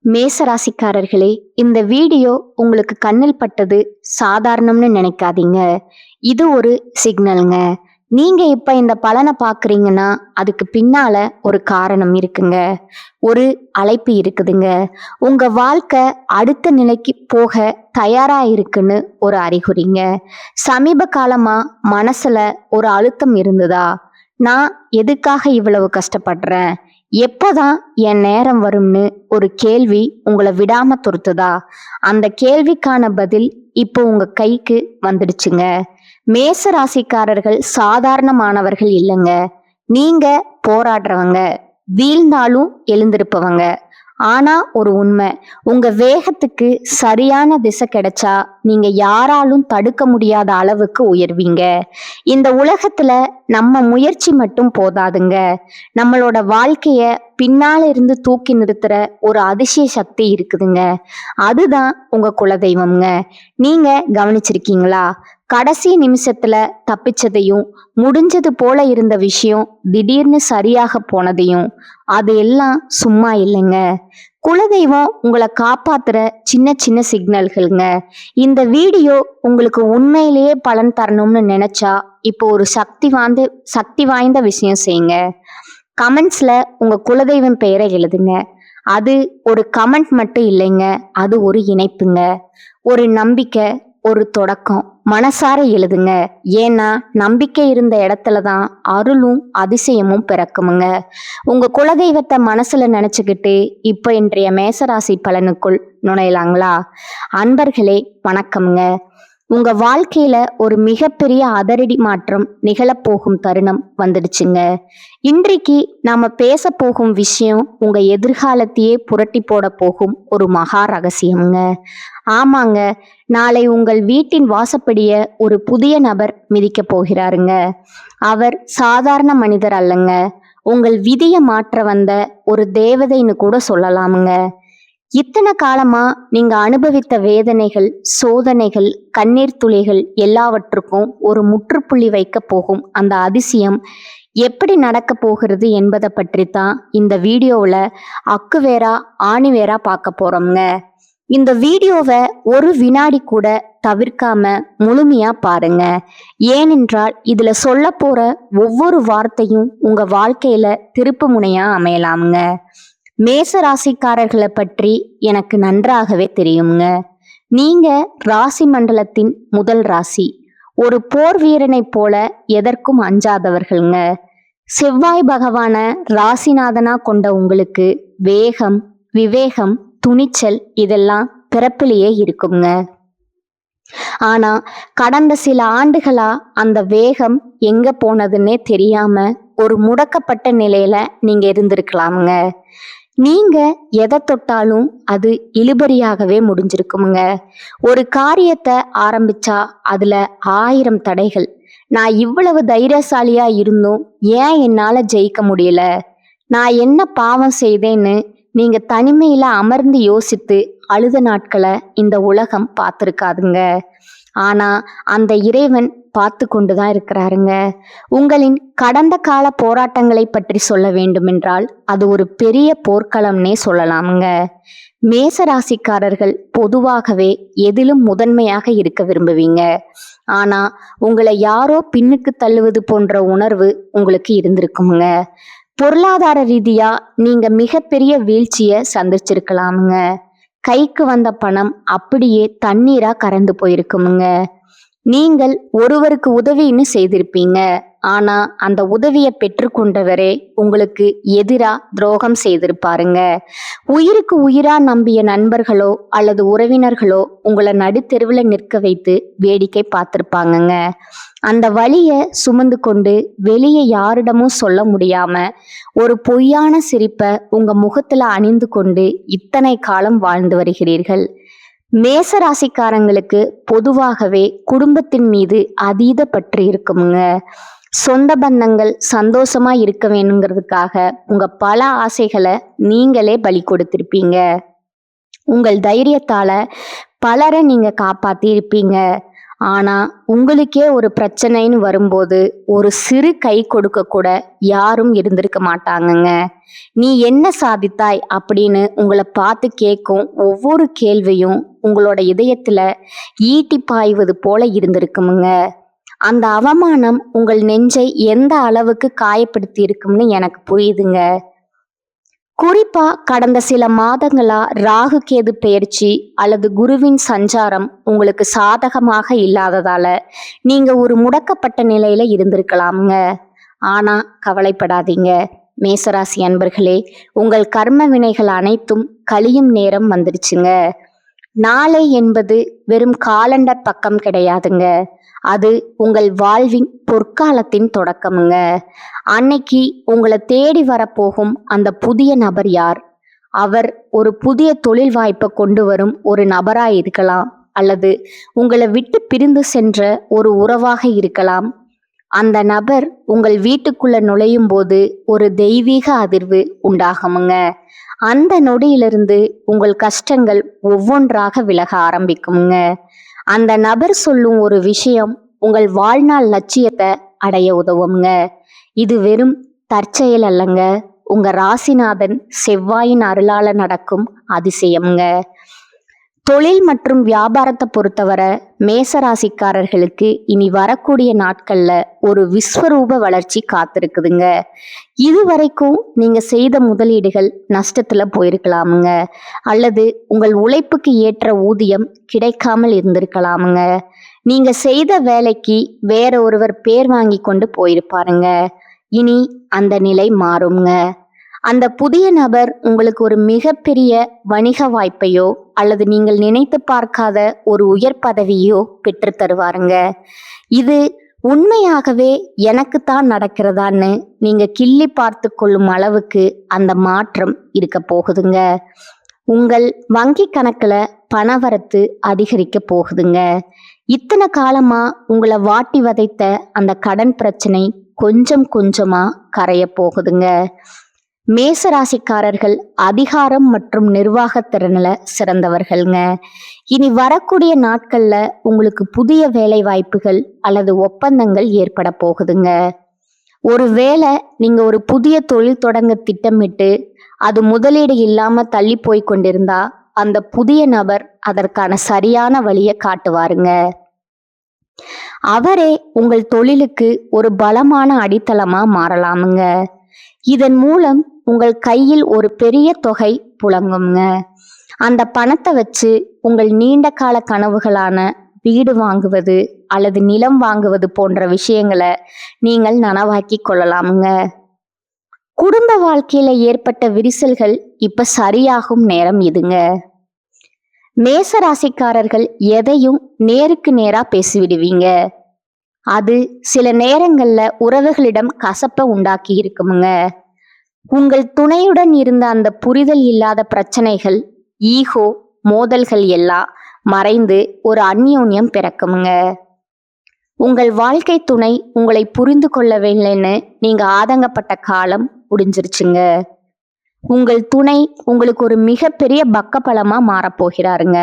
மேசராசிக்காரர்களே, இந்த வீடியோ உங்களுக்கு கண்ணில் பட்டது சாதாரணம்னு நினைக்காதீங்க. இது ஒரு சிக்னலுங்க. நீங்க இப்ப இந்த பலனை பாக்குறீங்கன்னா அதுக்கு பின்னால ஒரு காரணம் இருக்குங்க. ஒரு அழைப்பு இருக்குதுங்க. உங்க வாழ்க்கை அடுத்த நிலைக்கு போக தயாரா இருக்குன்னு ஒரு அறிகுறிங்க. சமீப காலமா மனசுல ஒரு அழுத்தம் இருந்ததா? நான் எதுக்காக இவ்வளவு கஷ்டப்படுறேன்? எப்போதான் என் நேரம் வரும்னு ஒரு கேள்வி உங்களை விடாம துரத்துதா? அந்த கேள்விக்கான பதில் இப்போ உங்க கைக்கு வந்துடுச்சுங்க. மேச ராசிக்காரர்கள் சாதாரணமானவர்கள் இல்லைங்க. நீங்க போராடுறவங்க, வீழ்ந்தாலும் எழுந்திருப்பவங்க. ஆனா ஒரு உண்மை, உங்க வேகத்துக்கு சரியான திசை கிடைச்சா நீங்க யாராலும் தடுக்க முடியாத அளவுக்கு உயர்வீங்க. இந்த உலகத்துல நம்ம முயற்சி மட்டும் போதாதுங்க. நம்மளோட வாழ்க்கைய பின்னால இருந்து தூக்கி நிறுத்துற ஒரு அதிசய சக்தி இருக்குதுங்க. அதுதான் உங்க குலதெய்வம்ங்க. நீங்க கவனிச்சிருக்கீங்களா? கடைசி நிமிஷத்துல தப்பிச்சதையும், முடிஞ்சது போல இருந்த விஷயம் திடீர்னு சரியாக போனதையும், அது எல்லாம் சும்மா இல்லைங்க. குலதெய்வம் உங்களை காப்பாத்துற சின்ன சின்ன சிக்னல்கள்ங்க. இந்த வீடியோ உங்களுக்கு உண்மையிலேயே பலன் தரணும்னு நினைச்சா இப்போ ஒரு சக்தி வாய்ந்த விஷயம் செய்யுங்க. கமெண்ட்ஸ்ல உங்க குலதெய்வம் பெயரை எழுதுங்க. அது ஒரு கமெண்ட் மட்டும் இல்லைங்க, அது ஒரு இணைப்புங்க, ஒரு நம்பிக்கை, ஒரு தொடக்கம். மனசார எழுதுங்க. ஏன்னா நம்பிக்கை இருந்த இடத்துலதான் அருளும் அதிசயமும் பிறக்குமுங்க. உங்க குலதெய்வத்தை மனசுல நினைச்சுக்கிட்டு இப்ப இன்றைய மேசராசி பலனுக்குள் நுழையலாங்களா? அன்பர்களே வணக்கம்ங்க. உங்க வாழ்க்கையில ஒரு மிகப்பெரிய அதிரடி மாற்றம் நிகழப்போகும் தருணம் வந்துடுச்சுங்க. இன்றைக்கு நாம பேச போகும் விஷயம் உங்க எதிர்காலத்தையே புரட்டி போட போகும் ஒரு மகா ரகசியம்ங்க. ஆமாங்க, நாளை உங்கள் வீட்டின் வாசப்படிய ஒரு புதிய நபர் மிதிக்க போகிறாருங்க. அவர் சாதாரண மனிதர் அல்லங்க. உங்கள் விதியை மாற்ற வந்த ஒரு தேவதைன்னு கூட சொல்லலாமுங்க. இத்தனை காலமா நீங்க அனுபவித்த வேதனைகள், சோதனைகள், கண்ணீர் துளிகள் எல்லாவற்றுக்கும் ஒரு முற்றுப்புள்ளி வைக்க போகும் அந்த அதிசயம் எப்படி நடக்க போகிறது என்பதை பற்றி தான் இந்த வீடியோவில் அக்கு வேறா ஆணி வேறா பார்க்க போறோம்ங்க. இந்த வீடியோவை ஒரு வினாடி கூட தவிர்க்காம முழுமையா பாருங்க. ஏனென்றால் இதுல சொல்ல போற ஒவ்வொரு வார்த்தையும் உங்க வாழ்க்கையில திருப்பு முனையா அமையலாமுங்க. மேச ராசிக்காரர்களை பற்றி எனக்கு நன்றாகவே தெரியுங்க. நீங்க ராசி மண்டலத்தின் முதல் ராசி. ஒரு போர் வீரனை போல எதற்கும் அஞ்சாதவர்கள்ங்க. செவ்வாய் பகவான ராசிநாதனா கொண்ட உங்களுக்கு வேகம், விவேகம், துணிச்சல் இதெல்லாம் பிறப்பிலேயே இருக்குங்க. ஆனா கடந்த சில ஆண்டுகளா அந்த வேகம் எங்க போனதுன்னே தெரியாம ஒரு முடக்கப்பட்ட நிலையில நீங்க இருந்திருக்கலாமுங்க. நீங்க எதை தொட்டாலும் அது இழுபறியாகவே முடிஞ்சிருக்குமுங்க. ஒரு காரியத்தை ஆரம்பிச்சா அதுல 1000 தடைகள். நான் இவ்வளவு தைரியசாலியா இருந்தும் ஏன் என்னால ஜெயிக்க முடியல? நான் என்ன பாவம் செய்தேன்னு நீங்க தனிமையில அமர்ந்து யோசித்து அழுத நாட்களை இந்த உலகம் பார்த்துருக்காதுங்க. ஆனா அந்த இறைவன் பார்த்து கொண்டுதான் இருக்கிறாருங்க. உங்களின் கடந்த கால போராட்டங்களை பற்றி சொல்ல வேண்டுமென்றால் அது ஒரு பெரிய போர்க்களம்னே சொல்லலாமுங்க. மேச ராசிக்காரர்கள் பொதுவாகவே எதிலும் முதன்மையாக இருக்க விரும்புவீங்க. ஆனா உங்களை யாரோ பின்னுக்கு தள்ளுவது போன்ற உணர்வு உங்களுக்கு இருந்திருக்குமுங்க. பொருளாதார ரீதியா நீங்க மிகப்பெரிய வீழ்ச்சியை சந்திச்சிருக்கலாமுங்க. கைக்கு வந்த பணம் அப்படியே தண்ணீரா கறந்து போயிருக்குமுங்க. நீங்கள் ஒருவருக்கு உதவின்னு செய்திருப்பீங்க. ஆனா அந்த உதவியை பெற்றுக்கொண்டவரே உங்களுக்கு எதிரா துரோகம் செய்திருப்பாருங்க. உயிருக்கு உயிரா நம்பிய நண்பர்களோ அல்லது உறவினர்களோ உங்களை நடுத்தெருவுல நிற்க வைத்து வேடிக்கை பார்த்திருப்பாங்கங்க. அந்த வலியை சுமந்து கொண்டு வெளியே யாரிடமும் சொல்ல முடியாம ஒரு பொய்யான சிரிப்பை உங்க முகத்துல அணிந்து கொண்டு இத்தனை காலம் வாழ்ந்து வருகிறீர்கள். மேச ராசிக்காரங்களுக்கு பொதுவாகவே குடும்பத்தின் மீது அதீத பற்று இருக்குமுங்க. சொந்த பந்தங்கள் சந்தோஷமா இருக்க வேணுங்கிறதுக்காக உங்க பல ஆசைகளை நீங்களே பலி கொடுத்திருப்பீங்க. உங்கள் தைரியத்தால பலரை நீங்க காப்பாத்தி இருப்பீங்க. ஆனா உங்களுக்கே ஒரு பிரச்சனைன்னு வரும்போது ஒரு சிறு கை கொடுக்க கூட யாரும் இருந்திருக்க மாட்டாங்கங்க. நீ என்ன சாதித்தாய் அப்படின்னு உங்களை பார்த்து கேட்கும் ஒவ்வொரு கேள்வியும் உங்களோட இதயத்துல ஈட்டி பாய்வது போல இருந்திருக்குமுங்க. அந்த அவமானம் உங்கள் நெஞ்சை எந்த அளவுக்கு காயப்படுத்தி இருக்கும்னு எனக்கு புரியுதுங்க. குறிப்பா கடந்த சில மாதங்களா ராகு கேது பெயர்ச்சி அல்லது குருவின் சஞ்சாரம் உங்களுக்கு சாதகமாக இல்லாததால நீங்க ஒரு முடக்கப்பட்ட நிலையில இருந்திருக்கலாம்ங்க. ஆனா கவலைப்படாதீங்க மேசராசி அன்பர்களே, உங்கள் கர்ம வினைகள் அனைத்தும் கழியும் நேரம் வந்துடுச்சுங்க. நாளை என்பது வெறும் காலண்டர் பக்கம் கிடையாதுங்க, அது உங்கள் வாழ்வின் பொற்காலத்தின் தொடக்கமுங்க. அன்னைக்கு உங்களை தேடி வரப்போகும் அந்த புதிய நபர் யார்? அவர் ஒரு புதிய தொழில் வாய்ப்பை கொண்டு வரும் ஒரு நபராய் இருக்கலாம், அல்லது உங்களை விட்டு பிரிந்து சென்ற ஒரு உறவாக இருக்கலாம். அந்த நபர் உங்கள் வீட்டுக்குள்ள நுழையும் போது ஒரு தெய்வீக அதிர்வு உண்டாகுமுங்க. அந்த நொடியிலிருந்து உங்கள் கஷ்டங்கள் ஒவ்வொன்றாக விலக ஆரம்பிக்குமுங்க. அந்த நபர் சொல்லும் ஒரு விஷயம் உங்கள் வாழ்நாள் லட்சியத்தை அடைய உதவுங்க. இது வெறும் தற்செயல் அல்லங்க, உங்க ராசிநாதன் செவ்வாயின் அருளால நடக்கும் அதிசயம்ங்க. தொழில் மற்றும் வியாபாரத்தை பொறுத்தவரை மேசராசிக்காரர்களுக்கு இனி வரக்கூடிய நாட்கள்ல ஒரு விஸ்வரூப வளர்ச்சி காத்திருக்குதுங்க. இதுவரைக்கும் நீங்க செய்த முதலீடுகள் நஷ்டத்துல போயிருக்கலாமுங்க, அல்லது உங்கள் உழைப்புக்கு ஏற்ற ஊதியம் கிடைக்காமல் இருந்திருக்கலாமுங்க. நீங்க செய்த வேலைக்கு வேற ஒருவர் பேர் வாங்கி கொண்டு போயிருப்பாருங்க. இனி அந்த நிலை மாறுங்க. அந்த புதிய நபர் உங்களுக்கு ஒரு மிகப்பெரிய வணிக வாய்ப்பையோ அல்லது நீங்கள் நினைத்து பார்க்காத ஒரு உயர் பதவியோ பெற்று தருவாருங்க. இது உண்மையாகவே எனக்குத்தான் நடக்கிறதான்னு நீங்க கிள்ளி பார்த்து கொள்ளும் அளவுக்கு அந்த மாற்றம் இருக்க போகுதுங்க. உங்கள் வங்கி கணக்குல பணவரத்து அதிகரிக்க போகுதுங்க. இத்தனை காலமா உங்களை வாட்டி வதைத்த அந்த கடன் பிரச்சனை கொஞ்சம் கொஞ்சமா கரைய போகுதுங்க. மேசராசிக்காரர்கள் அதிகாரம் மற்றும் நிர்வாக திறனில் சிறந்தவர்கள்ங்க. இனி வரக்கூடிய நாட்கள்ல உங்களுக்கு புதிய வேலை வாய்ப்புகள் அல்லது ஒப்பந்தங்கள் ஏற்பட போகுதுங்க. ஒருவேளை நீங்க ஒரு புதிய தொழில் தொடங்க திட்டமிட்டு அது முதலீடு இல்லாம தள்ளி போய் கொண்டிருந்தா அந்த புதிய நபர் அதற்கான சரியான வழியை காட்டுவாருங்க. அவரே உங்கள் தொழிலுக்கு ஒரு பலமான அடித்தளமா மாறலாமுங்க. இதன் மூலம் உங்கள் கையில் ஒரு பெரிய தொகை புழங்குங்க. அந்த பணத்தை வச்சு உங்கள் நீண்ட கால கனவுகளான வீடு வாங்குவது அல்லது நிலம் வாங்குவது போன்ற விஷயங்களை நீங்கள் நனவாக்கி கொள்ளலாமுங்க. குடும்ப வாழ்க்கையில ஏற்பட்ட விரிசல்கள் இப்ப சரியாகும் நேரம் இதுங்க. மேசராசிக்காரர்கள் எதையும் நேருக்கு நேரா பேசிவிடுவீங்க. அது சில நேரங்கள்ல உறவுகளிடம் கசப்பை உண்டாக்கி இருக்குமுங்க. உங்கள் துணையுடன் இருந்த அந்த புரிதல் இல்லாத பிரச்சனைகள், ஈகோ, மோதல்கள் எல்லாம் மறைந்து ஒரு அந்யோன்யம் பிறக்குமுங்க. உங்கள் வாழ்க்கை துணை உங்களை புரிந்து கொள்ளவில்லைன்னு நீங்க ஆதங்கப்பட்ட காலம் முடிஞ்சிருச்சுங்க. உங்கள் துணை உங்களுக்கு ஒரு மிகப்பெரிய பக்கபலமா மாறப்போகிறாருங்க.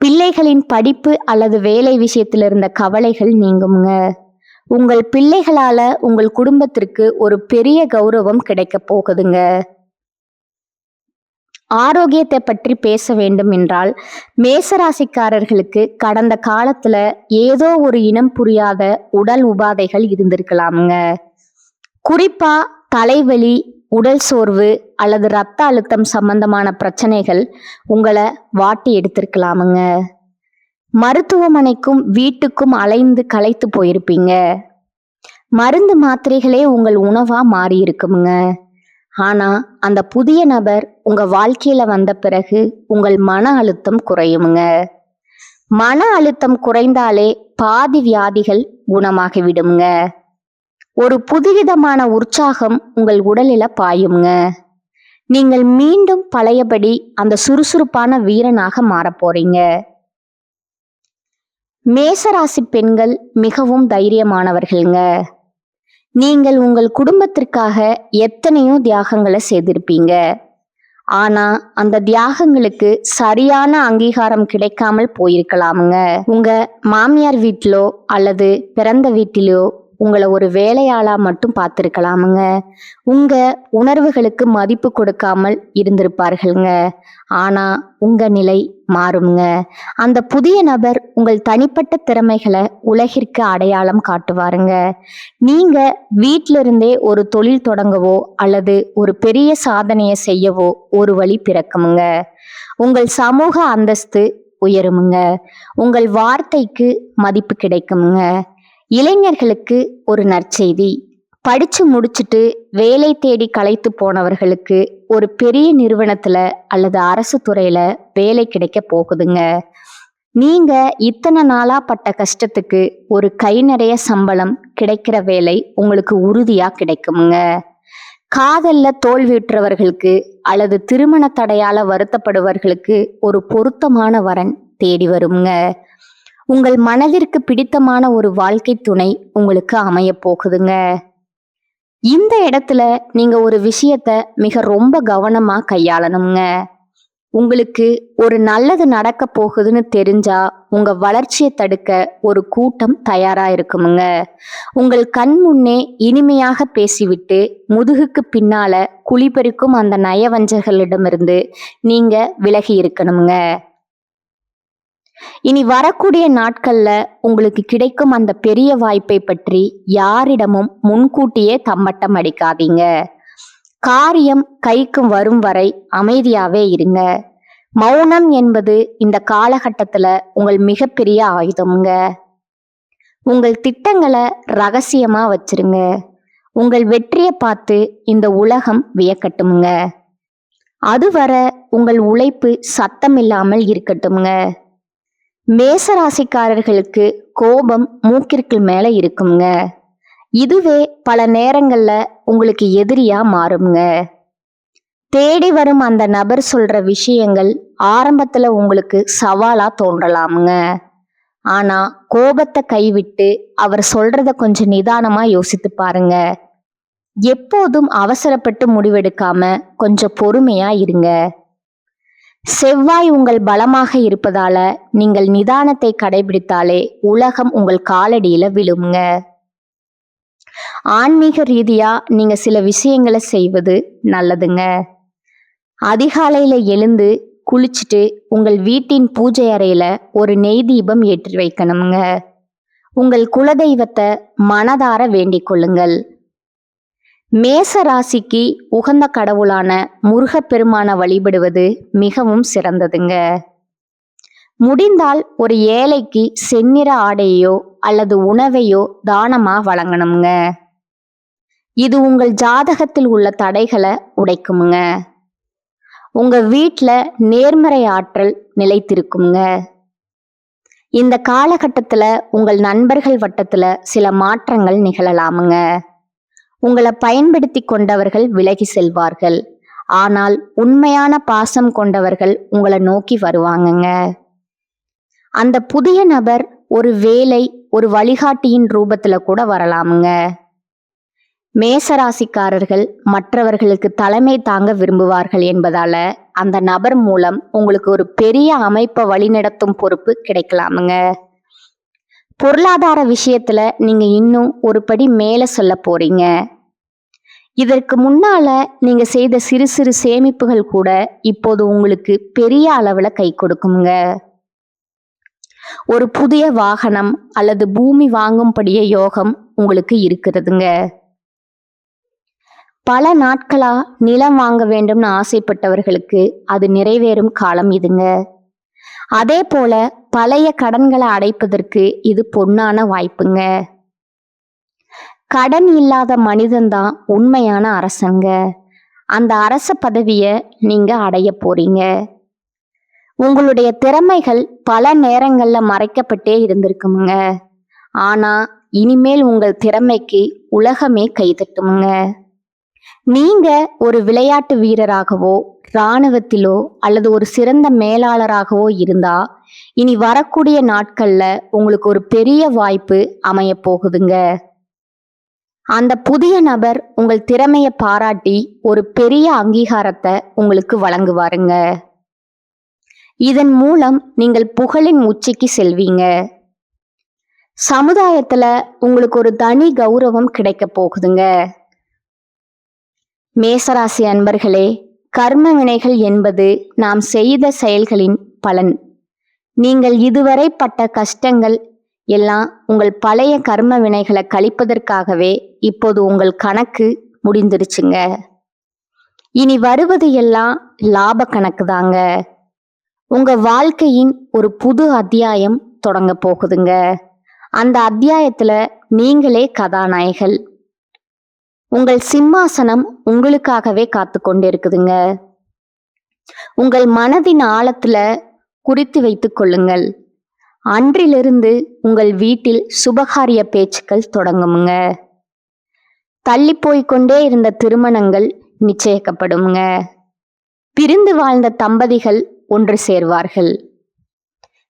பிள்ளைகளின் படிப்பு அல்லது வேலை விஷயத்தில் இருந்த கவலைகள் நீங்குங்க. உங்கள் பிள்ளைகளால உங்கள் குடும்பத்திற்கு ஒரு பெரிய கௌரவம் கிடைக்க போகுதுங்க. ஆரோக்கியத்தை பற்றி பேச வேண்டும் என்றால் மேசராசிக்காரர்களுக்கு கடந்த காலத்துல ஏதோ ஒரு இனம் புரியாத உடல் உபாதைகள் இருந்திருக்கலாமுங்க. குறிப்பா தலைவலி, உடல் சோர்வு அல்லது இரத்த அழுத்தம் சம்பந்தமான பிரச்சனைகள் உங்களை வாட்டி எடுத்திருக்கலாமுங்க. மருத்துவமனைக்கும் வீட்டுக்கும் அலைந்து களைத்து போயிருப்பீங்க. மருந்து மாத்திரைகளே உங்கள் உணவா மாறி இருக்குமுங்க. ஆனா அந்த புதிய நபர் உங்க வாழ்க்கையில வந்த பிறகு உங்கள் மன அழுத்தம் குறையுமுங்க. மன அழுத்தம் குறைந்தாலே பாதி வியாதிகள் குணமாகி விடுமுங்க. ஒரு புதுவிதமான உற்சாகம் உங்கள் உடலில பாயுங்க. நீங்கள் மீண்டும் பழையபடி அந்த சுறுசுறுப்பான வீரனாக மாறப் போறீங்க. மேசராசி பெண்கள் மிகவும் தைரியமானவர்கள்ங்க. நீங்கள் உங்கள் குடும்பத்திற்காக எத்தனையோ தியாகங்களை செய்திருப்பீங்க. ஆனா அந்த தியாகங்களுக்கு சரியான அங்கீகாரம் கிடைக்காமல் போயிருக்கலாமுங்க. உங்க மாமியார் வீட்டிலோ அல்லது பிறந்த வீட்டிலோ உங்களை ஒரு வேலையாளா மட்டும் பார்த்திருக்கலாமுங்க. உங்க உணர்வுகளுக்கு மதிப்பு கொடுக்காமல் இருந்திருப்பார்கள்ங்க. ஆனா உங்க நிலை மாறுங்க. அந்த புதிய நபர் உங்கள் தனிப்பட்ட திறமைகளை உலகிற்கு அடையாளம் காட்டுவாருங்க. நீங்க வீட்டில இருந்தே ஒரு தொழில் தொடங்கவோ அல்லது ஒரு பெரிய சாதனையை செய்யவோ ஒரு வழி பிறக்குமுங்க. உங்கள் சமூக அந்தஸ்து உயருமுங்க. உங்கள் வார்த்தைக்கு மதிப்பு கிடைக்குமுங்க. இளைஞர்களுக்கு ஒரு நற்செய்தி. படிச்சு முடிச்சுட்டு வேலை தேடி களைத்து போனவர்களுக்கு ஒரு பெரிய நிறுவனத்துல அல்லது அரசு துறையில வேலை கிடைக்க போகுதுங்க. நீங்க இத்தனை நாளா பட்ட கஷ்டத்துக்கு ஒரு கை நிறைய சம்பளம் கிடைக்கிற வேலை உங்களுக்கு உறுதியா கிடைக்குமுங்க. காதல்ல தோல்வியுற்றவர்களுக்கு அல்லது திருமண தடையால வருத்தப்படுவர்களுக்கு ஒரு பொருத்தமான வரன் தேடி வருங்க. உங்கள் மனதிற்கு பிடித்தமான ஒரு வாழ்க்கை துணை உங்களுக்கு அமைய போகுதுங்க. இந்த இடத்துல நீங்க ஒரு விஷயத்த மிக ரொம்ப கவனமா கையாளணுங்க. உங்களுக்கு ஒரு நல்லது நடக்க போகுதுன்னு தெரிஞ்சா உங்க வளர்ச்சியை தடுக்க ஒரு கூட்டம் தயாரா இருக்குமுங்க. உங்கள் கண் முன்னே இனிமையாக பேசிவிட்டு முதுகுக்கு பின்னால குழிபறிக்கும் அந்த நயவஞ்சகர்களிடமிருந்து நீங்க விலகி இருக்கணுங்க. இனி வரக்கூடிய நாட்கள்ல உங்களுக்கு கிடைக்கும் அந்த பெரிய வாய்ப்பை பற்றி யாரிடமும் முன்கூட்டியே தம்மட்டம் அடிக்காதீங்க. காரியம் கைக்கு வரும் வரை அமைதியாவே இருங்க. மௌனம் என்பது இந்த காலகட்டத்துல உங்கள் மிகப்பெரிய ஆயுதம்ங்க. உங்கள் திட்டங்களை ரகசியமா வச்சிருங்க. உங்கள் வெற்றியை பார்த்து இந்த உலகம் வியக்கட்டுமுங்க. அதுவரை உங்கள் உழைப்பு சத்தம் இல்லாமல் இருக்கட்டுமுங்க. மேசராசிக்காரர்களுக்கு கோபம் மூக்கிற்கு மேல இருக்குங்க. இதுவே பல நேரங்கள்ல உங்களுக்கு எதிரியா மாறுங்க. தேடி வரும் அந்த நபர் சொல்ற விஷயங்கள் ஆரம்பத்துல உங்களுக்கு சவாலா தோன்றலாமுங்க. ஆனா கோபத்தை கைவிட்டு அவர் சொல்றத கொஞ்சம் நிதானமா யோசித்து பாருங்க. எப்போதும் அவசரப்பட்டு முடிவெடுக்காம கொஞ்சம் பொறுமையா இருங்க. செவ்வாய் உங்கள் பலமாக இருப்பதால நீங்கள் நிதானத்தை கடைபிடித்தாலே உலகம் உங்கள் காலடியில விழுமுங்க. ஆன்மீக ரீதியா நீங்க சில விஷயங்களை செய்வது நல்லதுங்க. அதிகாலையில எழுந்து குளிச்சுட்டு உங்கள் வீட்டின் பூஜை அறையில ஒரு நெய் தீபம் ஏற்றி வைக்கணுங்க. உங்கள் குலதெய்வத்தை மனதார வேண்டிக் கொள்ளுங்கள். மேச ராசிக்கு உகந்த கடவுளான முருகப்பெருமான வழிபடுவது மிகவும் சிறந்ததுங்க. முடிந்தால் ஒரு ஏழைக்கு செந்நிற ஆடையோ அல்லது உணவையோ தானமா வழங்கணுங்க. இது உங்கள் ஜாதகத்தில் உள்ள தடைகளை உடைக்குமுங்க. உங்க வீட்டுல நேர்மறை ஆற்றல் நிலைத்திருக்குங்க. இந்த காலகட்டத்துல உங்கள் நண்பர்கள் வட்டத்துல சில மாற்றங்கள் நிகழலாமுங்க. உங்களை பயன்படுத்தி கொண்டவர்கள் விலகி செல்வார்கள். ஆனால் உண்மையான பாசம் கொண்டவர்கள் உங்களை நோக்கி வருவாங்கங்க. அந்த புதிய நபர் ஒரு வேலை, ஒரு வழிகாட்டியின் ரூபத்துல கூட வரலாமுங்க. மேசராசிக்காரர்கள் மற்றவர்களுக்கு தலைமை தாங்க விரும்புவார்கள் என்பதால அந்த நபர் மூலம் உங்களுக்கு ஒரு பெரிய அமைப்பை வழிநடத்தும் பொறுப்பு கிடைக்கலாமுங்க. பொருளாதார விஷயத்துல நீங்க இன்னும் ஒரு படி மேல சொல்ல போறீங்க. இதற்கு முன்னால நீங்க செய்த சிறு சிறு சேமிப்புகள் கூட இப்போது உங்களுக்கு பெரிய அளவுல கை கொடுக்குங்க. ஒரு புதிய வாகனம் அல்லது பூமி வாங்கும்படிய யோகம் உங்களுக்கு இருக்கிறதுங்க. பல நாட்களா நிலம் வாங்க வேண்டும்னு ஆசைப்பட்டவர்களுக்கு அது நிறைவேறும் காலம் இதுங்க. அதே போல பழைய கடன்களை அடைப்பதற்கு இது பொன்னான வாய்ப்புங்க. கடன் இல்லாத மனிதன்தான் உண்மையான அரசங்க. அந்த அரச பதவியை நீங்க அடைய போறீங்க. உங்களுடைய திறமைகள் பல நேரங்கள்ல மறைக்கப்பட்டே இருந்திருக்குமுங்க. ஆனா இனிமேல் உங்கள் திறமைக்கு உலகமே கைதட்டுமுங்க. நீங்க ஒரு விளையாட்டு வீரராகவோ இராணுவத்திலோ அல்லது ஒரு சிறந்த மேலாளராகவோ இருந்தா இனி வரக்கூடிய நாட்கள்ல உங்களுக்கு ஒரு பெரிய வாய்ப்பு அமைய போகுதுங்க. அந்த புதிய நபர் உங்கள் திறமையை பாராட்டி ஒரு பெரிய அங்கீகாரத்தை உங்களுக்கு வழங்குவாருங்க. இதன் மூலம் நீங்கள் புகழின் உச்சிக்கு செல்வீங்க. சமுதாயத்துல உங்களுக்கு ஒரு தனி கௌரவம் கிடைக்க போகுதுங்க. மேசராசி அன்பர்களே, கர்ம வினைகள் என்பது நாம் செய்த செயல்களின் பலன். நீங்கள் இதுவரை பட்ட கஷ்டங்கள் எல்லாம் உங்கள் பழைய கர்ம வினைகளை கழிப்பதற்காகவே இப்போது உங்கள் கணக்கு முடிந்துருச்சுங்க. இனி வருவது எல்லாம் லாப கணக்கு தாங்க. உங்க வாழ்க்கையின் ஒரு புது அத்தியாயம் தொடங்க போகுதுங்க. அந்த அத்தியாயத்துல நீங்களே கதாநாயகர்கள். உங்கள் சிம்மாசனம் உங்களுக்காகவே காத்து கொண்டிருக்குதுங்க. உங்கள் மனதின் ஆழத்துல குறித்து வைத்துக் கொள்ளுங்கள். அன்றிலிருந்து உங்கள் வீட்டில் சுபகாரிய பேச்சுக்கள் தொடங்குமுங்க. தள்ளி போய்கொண்டே இருந்த திருமணங்கள் நிச்சயிக்கப்படுங்க. பிரிந்து வாழ்ந்த தம்பதிகள் ஒன்று சேர்வார்கள்.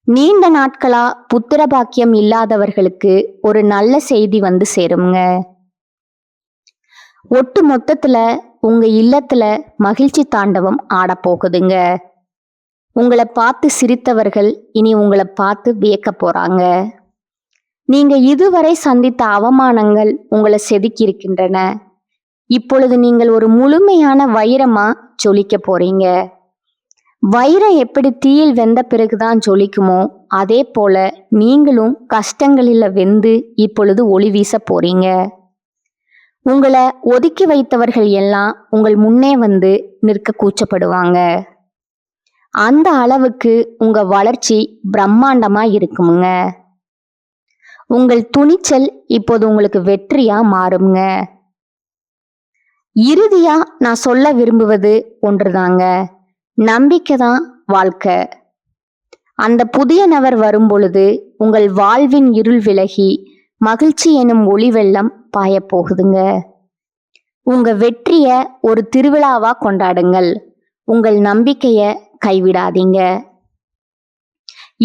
நீண்ட நாட்களா புத்திர பாக்கியம் இல்லாதவர்களுக்கு ஒரு நல்ல செய்தி வந்து சேருங்க. ஒட்டு மொத்தத்துல உங்க இல்லத்துல மகிழ்ச்சி தாண்டவம் ஆடப்போகுதுங்க. உங்களை பார்த்து சிரித்தவர்கள் இனி உங்களை பார்த்து வியக்க போறாங்க. நீங்க இதுவரை சந்தித்த அவமானங்கள் உங்களை செதுக்கி இருக்கின்றன. இப்பொழுது நீங்கள் ஒரு முழுமையான வைரமா ஜொலிக்க போறீங்க. வைரம் எப்படி தீயில் வெந்த பிறகுதான் ஜொலிக்குமோ அதே போல நீங்களும் கஷ்டங்களில் வெந்து இப்பொழுது ஒளி வீச போறீங்க. உங்களை ஒதுக்கி வைத்தவர்கள் எல்லாம் உங்கள் முன்னே வந்து நிற்க கூச்சப்படுவாங்க. அந்த அளவுக்கு உங்க வளர்ச்சி பிரம்மாண்டமா இருக்குமுங்க. உங்கள் துணிச்சல் இப்போது உங்களுக்கு வெற்றியா மாறுங்க. இறுதியா நான் சொல்ல விரும்புவது ஒன்றுதாங்க. நம்பிக்கை தான் வாழ்க்கை. அந்த புதிய நபர் வரும் பொழுது உங்கள் வாழ்வின் இருள் விலகி மகிழ்ச்சி எனும் ஒளி வெள்ளம் பாய போகுதுங்க. உங்க வெற்றிய ஒரு திருவிழாவா கொண்டாடுங்கள். உங்கள் நம்பிக்கைய கைவிடாதீங்க.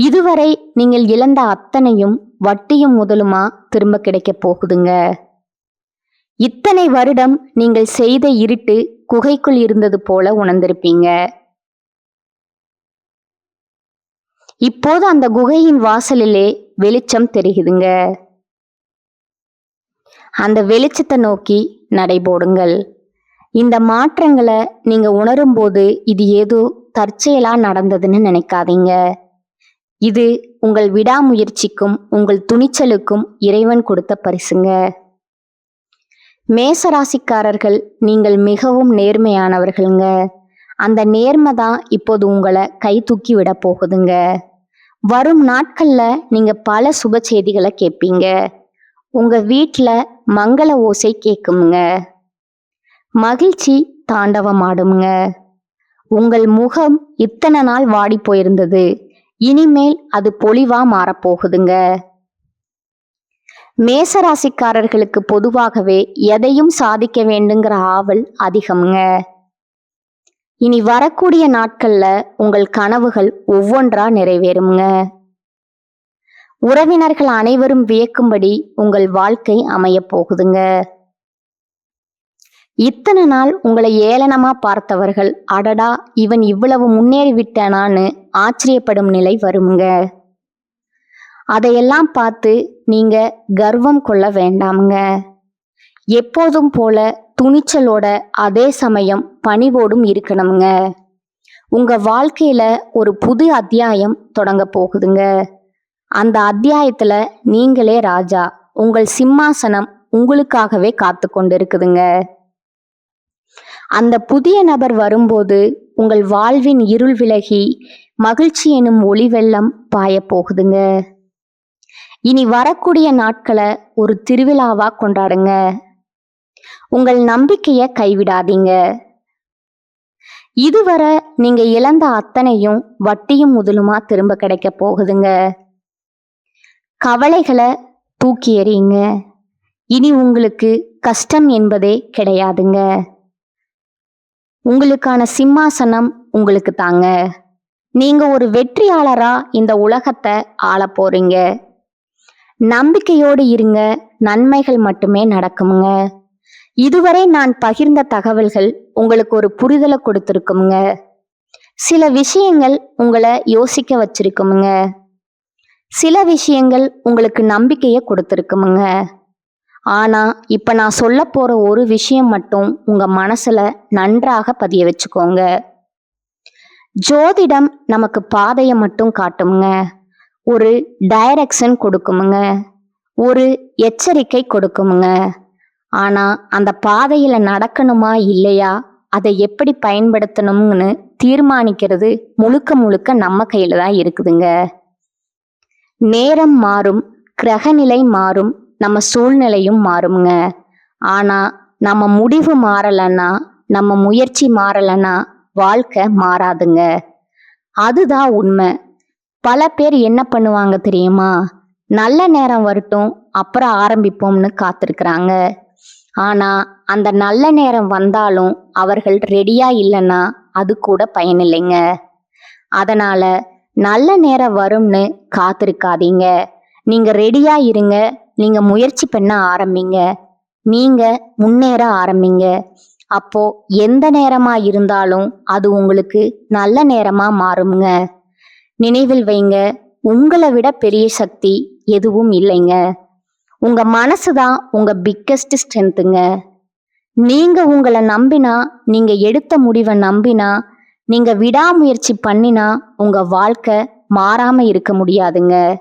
இதுவரை நீங்கள் இழந்த அத்தனையும் வட்டியும் முதலுமா திரும்ப கிடைக்க போகுதுங்க. இத்தனை வருடம் நீங்கள் செய்த இருட்டு குகைக்குள் இருந்தது போல உணர்ந்திருப்பீங்க. இப்போது அந்த குகையின் வாசலிலே வெளிச்சம் தெரியுதுங்க. அந்த வெளிச்சத்தை நோக்கி நடைபோடுங்கள். இந்த மாற்றங்களை நீங்க உணரும் போது இது ஏதோ தற்செயலா நடந்ததுன்னு நினைக்காதீங்க. இது உங்கள் விடாமுயற்சிக்கும் உங்கள் துணிச்சலுக்கும் இறைவன் கொடுத்த பரிசுங்க. மேசராசிக்காரர்கள் நீங்கள் மிகவும் நேர்மையானவர்கள்ங்க. அந்த நேர்மை தான் இப்போது உங்களை கை தூக்கி விட போகுதுங்க. வரும் நாட்கள்ல நீங்க பல சுப செய்திகளை கேட்பீங்க. உங்க வீட்டுல மங்கள ஓசை கேட்குமுங்க. மகிழ்ச்சி தாண்டவமாடுங்க. உங்கள் முகம் இத்தனை நாள் வாடி போயிருந்தது, இனிமேல் அது பொலிவா மாறப்போகுதுங்க. மேசராசிக்காரர்களுக்கு பொதுவாகவே எதையும் சாதிக்க வேண்டுங்கிற ஆவல் அதிகம்ங்க. இனி வரக்கூடிய நாட்கள்ல உங்கள் கனவுகள் ஒவ்வொன்றா நிறைவேறுங்க. உறவினர்கள் அனைவரும் வியக்கும்படி உங்கள் வாழ்க்கை அமைய போகுதுங்க. இத்தனை நாள் உங்களை ஏளனமா பார்த்தவர்கள் அடடா இவன் இவ்வளவு முன்னேறி விட்டானான்னு ஆச்சரியப்படும் நிலை வருங்க. அதையெல்லாம் பார்த்து நீங்க கர்வம் கொள்ள வேண்டாமுங்க. எப்போதும் போல துணிச்சலோட அதே சமயம் பணிவோடும் இருக்கணுங்க. உங்க வாழ்க்கையில ஒரு புது அத்தியாயம் தொடங்க போகுதுங்க. அந்த அத்தியாயத்துல நீங்களே ராஜா. உங்கள் சிம்மாசனம் உங்களுக்காகவே காத்து கொண்டு இருக்குதுங்க. அந்த புதிய நபர் வரும்போது உங்கள் வாழ்வின் இருள் விலகி மகிழ்ச்சி எனும் ஒளி வெள்ளம் பாய போகுதுங்க. இனி வரக்கூடிய நாட்களை ஒரு திருவிழாவா கொண்டாடுங்க. உங்கள் நம்பிக்கைய கைவிடாதீங்க. இதுவரை நீங்க இழந்த அத்தனையும் வட்டியும் முதலுமா திரும்ப கிடைக்க போகுதுங்க. கவலைகளை தூக்கி எறியுங்க. இனி உங்களுக்கு கஷ்டம் என்பதே கிடையாதுங்க. உங்களுக்கான சிம்மாசனம் உங்களுக்கு தாங்க. நீங்க ஒரு வெற்றியாளரா இந்த உலகத்தை ஆள போறீங்க. நம்பிக்கையோடு இருங்க. நன்மைகள் மட்டுமே நடக்குமுங்க. இதுவரை நான் பகிர்ந்த தகவல்கள் உங்களுக்கு ஒரு புரிதலை கொடுத்திருக்குமுங்க. சில விஷயங்கள் உங்களை யோசிக்க வச்சிருக்குமுங்க. சில விஷயங்கள் உங்களுக்கு நம்பிக்கையை கொடுத்திருக்குமுங்க. ஆனா இப்ப நான் சொல்ல போற ஒரு விஷயம் மட்டும் உங்க மனசுல நன்றாக பதிய வச்சுக்கோங்க. ஜோதிடம் நமக்கு பாதையை மட்டும் காட்டுமுங்க. ஒரு டைரக்ஷன் கொடுக்குமுங்க. ஒரு எச்சரிக்கை கொடுக்குமுங்க. ஆனா அந்த பாதையில நடக்கணுமா இல்லையா, அதை எப்படி பயன்படுத்தணும்னு தீர்மானிக்கிறது முழுக்க முழுக்க நம்ம கையில தான் இருக்குதுங்க. நேரம் மாறும், கிரகநிலை மாறும், நம்ம சூழ்நிலையும் மாறுமுங்க. ஆனா நம்ம முடிவு மாறலன்னா, நம்ம முயற்சி மாறலன்னா வாழ்க்கை மாறாதுங்க. அதுதான் உண்மை. பல பேர் என்ன பண்ணுவாங்க தெரியுமா? நல்ல நேரம் வரட்டும் அப்புறம் ஆரம்பிப்போம்னு காத்திருக்கிறாங்க. ஆனா அந்த நல்ல நேரம் வந்தாலும் அவர்கள் ரெடியா இல்லைன்னா அது கூட பயனில்லைங்க. அதனால நல்ல நேரம் வரும்னு காத்திருக்காதீங்க. நீங்க ரெடியா இருங்க. நீங்க முயற்சி பண்ண ஆரம்பிங்க. நீங்க முன்னேற ஆரம்பிங்க. அப்போ எந்த நேரமா இருந்தாலும் அது உங்களுக்கு நல்ல நேரமா மாறுங்க. நினைவில் வைங்க, உங்களை விட பெரிய சக்தி எதுவும் இல்லைங்க. உங்க மனசுதான் உங்க பிக்கஸ்ட் ஸ்ட்ரென்த்துங்க. நீங்க உங்களை நம்பினா, நீங்க எடுத்த முடிவை நம்பினா, நீங்க விடாமுயற்சி பண்ணினா உங்க வாழ்க்கை மாறாம இருக்க முடியாதுங்க.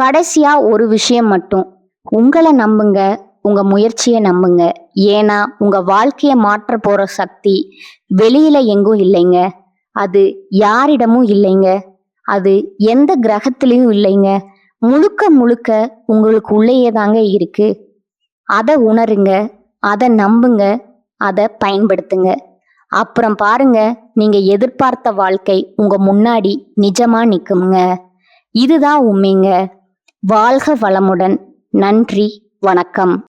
கடைசியா ஒரு விஷயம் மட்டும், உங்களை நம்புங்க, உங்க முயற்சியை நம்புங்க. ஏன்னா உங்க வாழ்க்கையை மாற்ற போற சக்தி வெளியில எங்கும் இல்லைங்க. அது யாரிடமும் இல்லைங்க. அது எந்த கிரகத்திலையும் இல்லைங்க. முழுக்க முழுக்க உங்களுக்கு உள்ளேயே தாங்க இருக்கு. அதை உணருங்க, அதை நம்புங்க, அதை பயன்படுத்துங்க. அப்புறம் பாருங்க, நீங்க எதிர்பார்த்த வாழ்க்கை உங்க முன்னாடி நிஜமா நிக்குமுங்க. இதுதான் உண்மைங்க. வாழ்க வளமுடன். நன்றி, வணக்கம்.